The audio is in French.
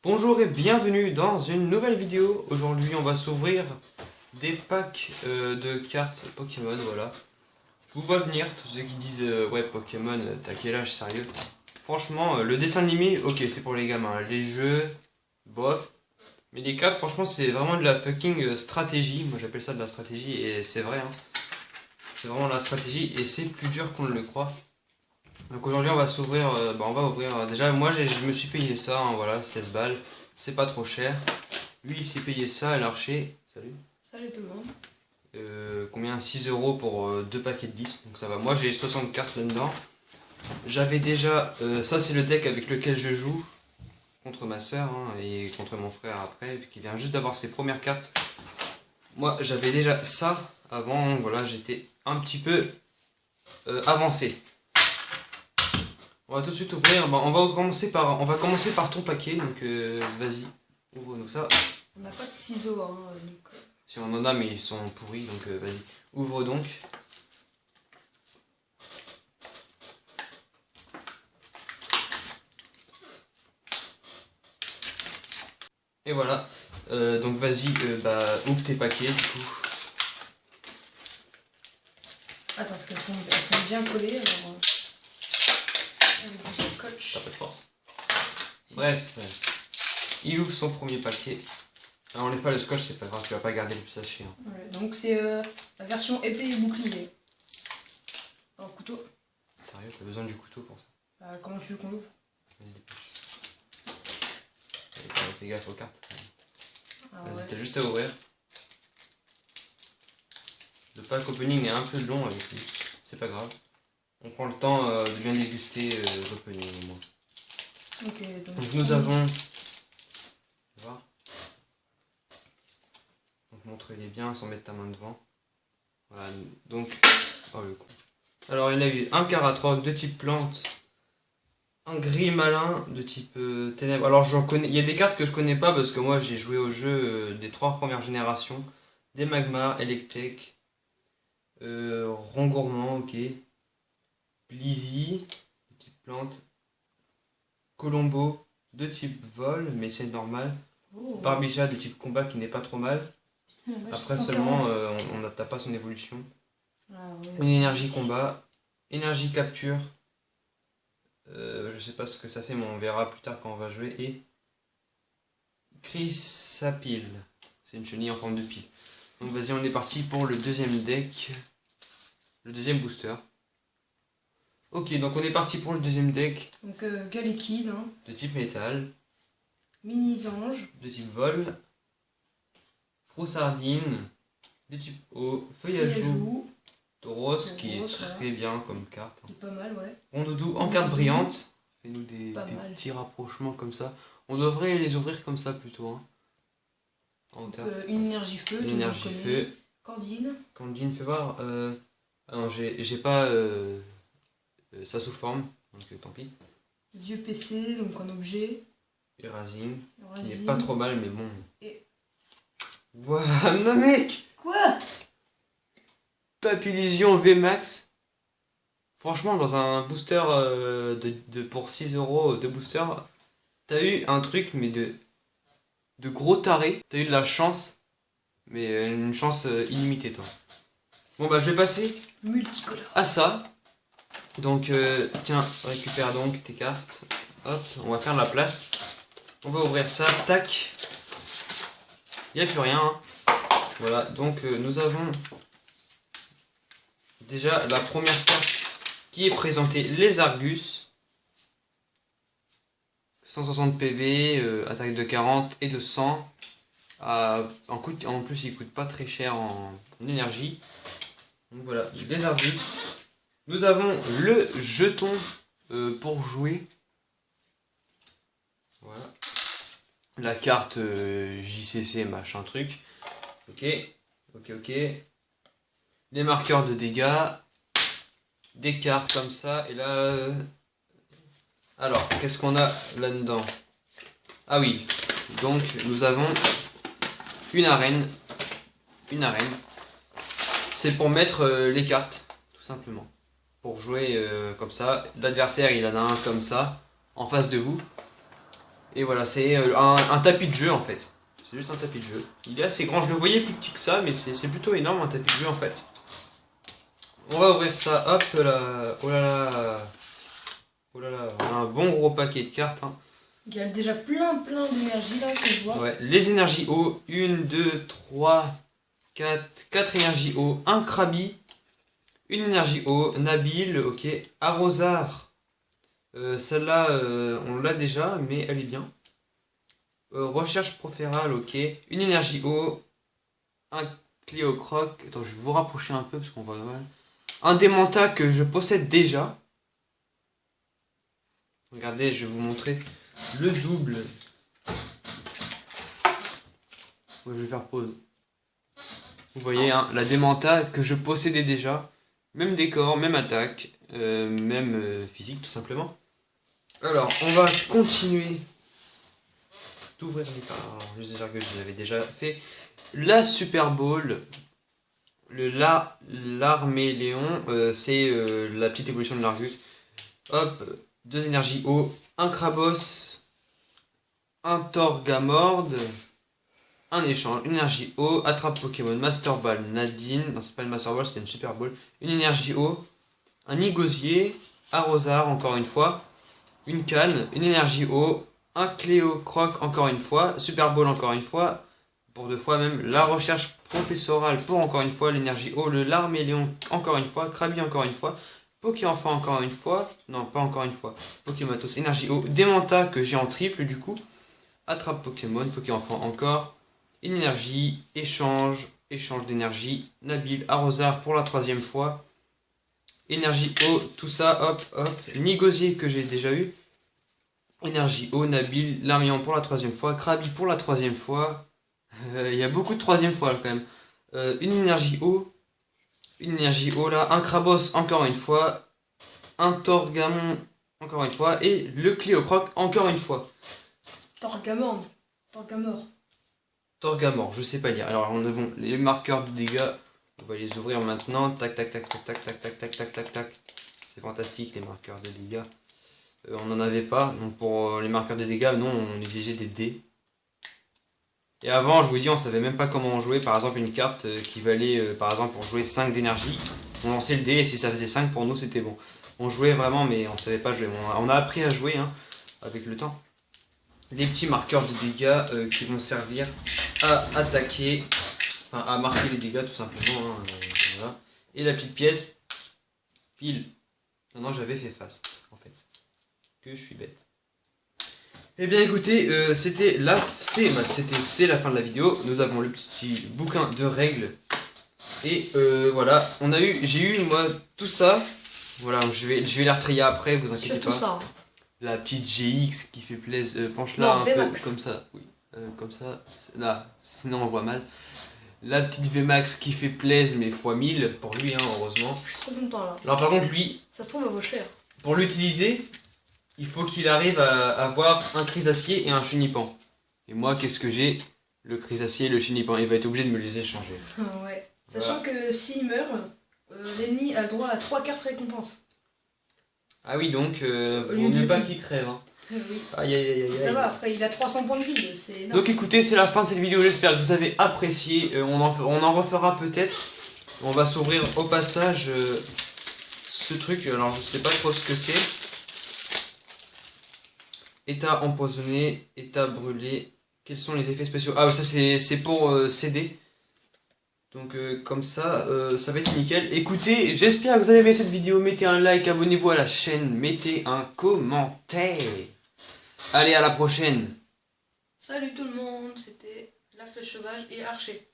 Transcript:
Bonjour et bienvenue dans une nouvelle vidéo. Aujourd'hui on va s'ouvrir des packs de cartes Pokémon, voilà. Je vous vois venir, tous ceux qui disent ouais Pokémon, t'as quel âge sérieux? Franchement, le dessin animé, ok c'est pour les gamins, les jeux, bof. Mais les cartes, franchement c'est vraiment de la fucking stratégie, moi j'appelle ça de la stratégie et c'est vrai, hein. C'est vraiment de la stratégie et c'est plus dur qu'on ne le croit. Donc aujourd'hui on va s'ouvrir, on va ouvrir, déjà moi je me suis payé ça, hein, voilà, 16 balles, c'est pas trop cher. Lui il s'est payé ça à l'archer, salut. Salut tout le monde. Combien 6 euros pour 2 paquets de 10, donc ça va. Moi j'ai 60 cartes là-dedans. J'avais déjà, ça c'est le deck avec lequel je joue contre ma soeur et contre mon frère après, qui vient juste d'avoir ses premières cartes. Moi j'avais déjà ça avant, voilà, j'étais un petit peu avancé. On va tout de suite ouvrir, on va commencer par ton paquet, donc vas-y, ouvre-nous ça. On n'a pas de ciseaux, hein, donc... Si on en a, mais ils sont pourris, donc vas-y, ouvre donc. Et voilà, donc vas-y, ouvre tes paquets du coup. Attends, parce qu'elles sont bien collées, alors... avec du scotch. T'as pas de force. Bref, il ouvre son premier paquet. Alors, on n'enlève pas le scotch, c'est pas grave, tu vas pas garder le sachet. Hein. Ouais, donc c'est la version épée et bouclier. Alors, couteau. Sérieux, t'as besoin du couteau pour ça? Comment tu veux qu'on l'ouvre? Vas-y, dépêche. Fais gaffe aux cartes. Vas-y, Ouais. t'as juste à ouvrir. Le pack opening est un peu long avec lui, c'est pas grave. On prend le temps de bien déguster l'opening au moins. Ok, Donc nous avons... Tu vas voir. Donc montre-les bien sans mettre ta main devant. Voilà, donc... Oh le con. Alors il a eu un Caratroc de type plante, un gris malin de type ténèbres. Alors j'en connais, il y a des cartes que je connais pas parce que moi j'ai joué au jeu des 3 premières générations. Des Magmar, Electek, Rongourmand, ok. Blizzy, de type plante. Colombo, de type vol, mais c'est normal. Oh. Barbicha de type combat qui n'est pas trop mal. Après seulement on n'atteint pas son évolution. Une énergie combat, énergie capture. Je sais pas ce que ça fait, mais on verra plus tard quand on va jouer. Et Chrysapile, c'est une chenille en forme de pile. Donc vas-y, on est parti pour le deuxième deck, le deuxième booster. Ok, donc on est parti pour le deuxième deck. Donc Galekid, hein. De type métal, Mini-ange, de type vol, Froussardine, de type eau, Feuillajou, Tauros qui est très bien comme carte. c'est pas mal, ouais. Rondoudou en carte brillante. Fais-nous des mal. petits rapprochements comme ça. On devrait les ouvrir comme ça plutôt. Hein. En hauteur. Une énergie feu, Une énergie feu. Candine. Candine, fais voir. Ah non, j'ai pas ça sous forme, donc tant pis. Dieu PC, donc un objet. Erasing, qui n'est Erasing. pas trop mal, mais bon. Et... Waouh, non mec! Quoi? Papillusion VMAX. Franchement, dans un booster pour 6 euros de booster, t'as eu un truc, mais de gros taré. T'as eu de la chance, mais une chance illimitée, toi. Bon, bah, je vais passer Multicolore. à ça. Donc, tiens, récupère donc tes cartes. Hop, on va faire la place. On va ouvrir ça, tac. Il n'y a plus rien. Hein. Voilà, donc nous avons déjà la première carte qui est présentée, les Argus. 160 PV, attaque de 40 et de 100. En plus, il coûte pas très cher en énergie. Donc voilà, les Argus. Nous avons le jeton pour jouer. Voilà. La carte JCC machin truc. Ok. Les marqueurs de dégâts. Des cartes comme ça. Et là... Alors, qu'est-ce qu'on a là-dedans? Ah oui. Donc, nous avons une arène. C'est pour mettre les cartes, tout simplement. Pour jouer comme ça. L'adversaire, il en a un comme ça, en face de vous. Et voilà, c'est un tapis de jeu en fait. C'est juste un tapis de jeu. Il est assez grand, je le voyais plus petit que ça, mais c'est plutôt énorme un tapis de jeu en fait. On va ouvrir ça, hop là. Oh là là. Oh là là, on a un bon gros paquet de cartes. Hein. Il y a déjà plein d'énergie là que je vois. Ouais, les énergies eau, 1, 2, 3, 4 énergies eau, un Krabi, une énergie eau, Nabil, ok, Arrosard. Celle-là, on l'a déjà, mais elle est bien. Recherche proférale, ok. Une énergie eau, un Cléocroc. Attends, je vais vous rapprocher un peu parce qu'on voit mal. Un Démenta que je possède déjà. Regardez, je vais vous montrer le double. Ouais, je vais faire pause. Vous voyez, hein, la Démenta que je possédais déjà. Même décor, même attaque, même physique tout simplement. Alors, on va continuer d'ouvrir les cartes. Alors, les Argus, je l'avais déjà fait. La Super Bowl, l'armée Léon, c'est la petite évolution de l'Argus. Hop, 2 énergies eau, un Krabos, un Torgamord, un échange, une énergie eau, attrape Pokémon, Master Ball, Nadine, non c'est pas une Master Ball, c'était une Super Ball, une énergie eau, un Nigosier, Arrosard encore une fois, une canne, une énergie eau, un Cléocroc encore une fois, Super Ball encore une fois, pour 2 fois même, la recherche professorale pour encore une fois, l'énergie eau, le Larméléon encore une fois, Krabi encore une fois, Pokéenfant encore une fois, non pas encore une fois, Pokématos, énergie eau, Démenta que j'ai en triple du coup, attrape Pokémon, Pokéenfant encore, une énergie, échange d'énergie, Nabil, Arrosard pour la 3e fois, énergie eau, tout ça, hop, hop, Nigosier que j'ai déjà eu, énergie eau, Nabil, Larmion pour la 3e fois, Krabi pour la 3e fois, il y a beaucoup de 3e fois là, quand même, une énergie eau là, un Krabos encore une fois, un Torgamon encore une fois, et le Cléocroc encore une fois. Torgamor. Torgamor, je sais pas lire. Alors on a les marqueurs de dégâts, on va les ouvrir maintenant. Tac tac tac tac tac tac tac tac tac tac tac. C'est fantastique les marqueurs de dégâts. On n'en avait pas, donc pour les marqueurs de dégâts, non, on exigeait des dés. Et avant, je vous dis, on savait même pas comment on jouait. Par exemple, une carte qui valait, par exemple, pour jouer 5 d'énergie, on lançait le dé et si ça faisait 5 pour nous, c'était bon. On jouait vraiment, mais on savait pas jouer. On a appris à jouer hein, avec le temps. Les petits marqueurs de dégâts qui vont servir à attaquer, enfin à marquer les dégâts tout simplement. Hein, voilà. Et la petite pièce, pile. Non, j'avais fait face en fait. Que je suis bête. Eh bien écoutez, c'est la fin de la vidéo. Nous avons le petit bouquin de règles. Et voilà, j'ai eu moi tout ça. Voilà, je vais les retrier après, vous inquiétez pas. Ça. La petite GX qui fait plaisir, penche-la un VMAX. peu comme ça, oui, comme ça, là, sinon on voit mal. La petite VMAX qui fait plaisir mais x 1000 pour lui, hein, heureusement. Je suis trop content là. Alors par contre lui, Ça se trouve, elle vaut cher. pour l'utiliser, il faut qu'il arrive à avoir un Chrysacier et un Chunipan. Et moi, qu'est-ce que j'ai? Le Chrysacier et le Chunipan, il va être obligé de me les échanger. Ouais. Voilà. Sachant que s'il meurt, l'ennemi a le droit à 3 cartes récompenses. Ah oui, donc, vaut mieux pas qu'il crève. Hein. Oui. Aïe aïe aïe aïe. Ça va, après il a 300 points de vie, c'est énorme. Donc écoutez, c'est la fin de cette vidéo, j'espère que vous avez apprécié. On en refera peut-être. On va s'ouvrir au passage ce truc, alors je sais pas trop ce que c'est. État empoisonné, état brûlé. Quels sont les effets spéciaux? Ah ça c'est pour CD. Donc comme ça, ça va être nickel. Écoutez, j'espère que vous avez aimé cette vidéo. Mettez un like, abonnez-vous à la chaîne, mettez un commentaire. Allez, à la prochaine. Salut tout le monde, c'était La Flèche Sauvage et Archer.